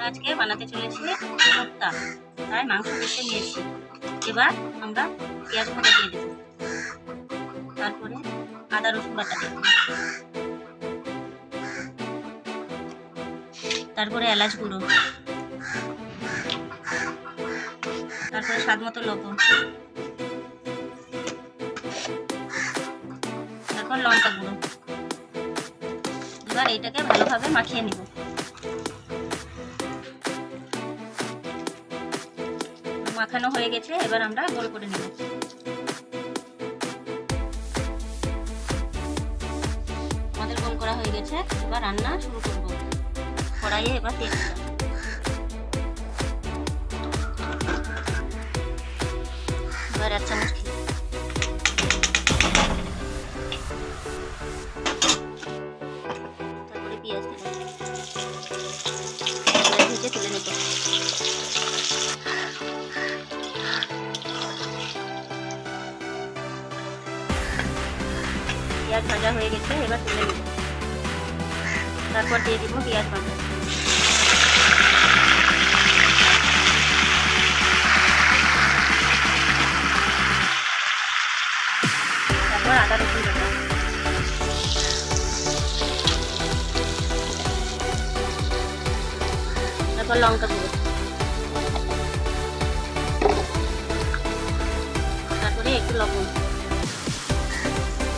আমরা আজকে বানাতে চলেছি কোপ্তা, তাই মাংস কেটে নিয়েছি। এবার আমরা পেঁয়াজ ভাজা দিয়ে দেব, তারপরে আদা রসুন বাটা দেব, তারপরে এলাচ গুঁড়ো, তারপরে স্বাদ মতো লবণ, তারপর লঙ্কা গুঁড়ো। এবার এইটাকে ভালোভাবে মাখিয়ে নিব। মাখানো হয়ে গেছে, এবার আমরা গোল করে নেব। আমাদের গোল করা হয়ে গেছে, এবার রান্না শুরু করব। কড়াইয়ে এবার তেল দিলাম, এবার 1 চামচ ঘি, তারপরে পেঁয়াজ দিলাম, ভেজে তুলে নেব। পেঁয়াজ ভাজা হয়ে গেছে, এবার তুলে নেব। তারপর দিয়ে দিব পেঁয়াজ ভাজা, তারপর আদা রসুন বাটা, তারপর লঙ্কা গুঁড়ো, তারপরে একটু লবণ,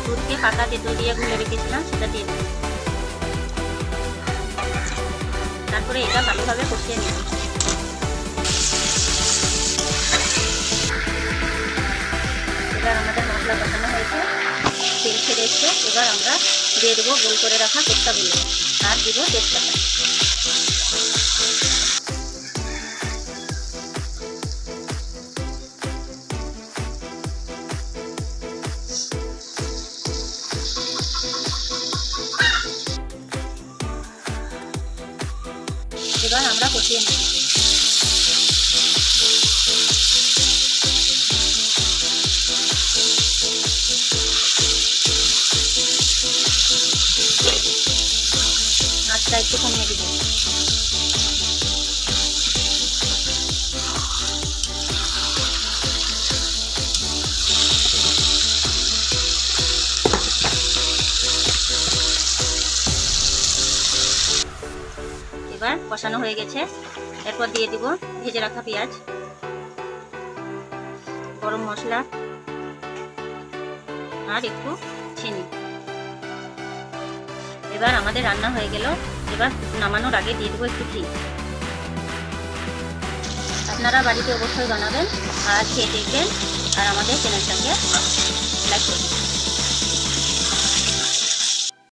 দুধকে পাতা তেঁতুল দিয়ে গুলে রেখেছিলাম সেটা দিয়ে দেব। তারপরে এটা ভালোভাবে কষিয়ে নেব। এবার আমাদের মশলা কষানো হয়েছে, তেল ছেড়ে এসছে। এবার আমরা দিয়ে দেবো গোল করে রাখা কোপ্তাগুলো আর দিব তেজপাতা। এবার আমরা কষিয়ে নেব। আঁচটা একটু কমিয়ে দিব। এবার কষানো হয়ে গেছে, এরপর দিয়ে দিব ভেজে রাখা পেঁয়াজ, গরম মশলা আর একটু চিনি। এবার আমাদের রান্না হয়ে গেল। এবার নামানোর আগে দিয়ে দেবো একটু ঘি। আপনারা বাড়িতে অবশ্যই বানাবেন আর খেয়ে দেখবেন, আর আমাদের চ্যানেলটাকে লাইক করবেন।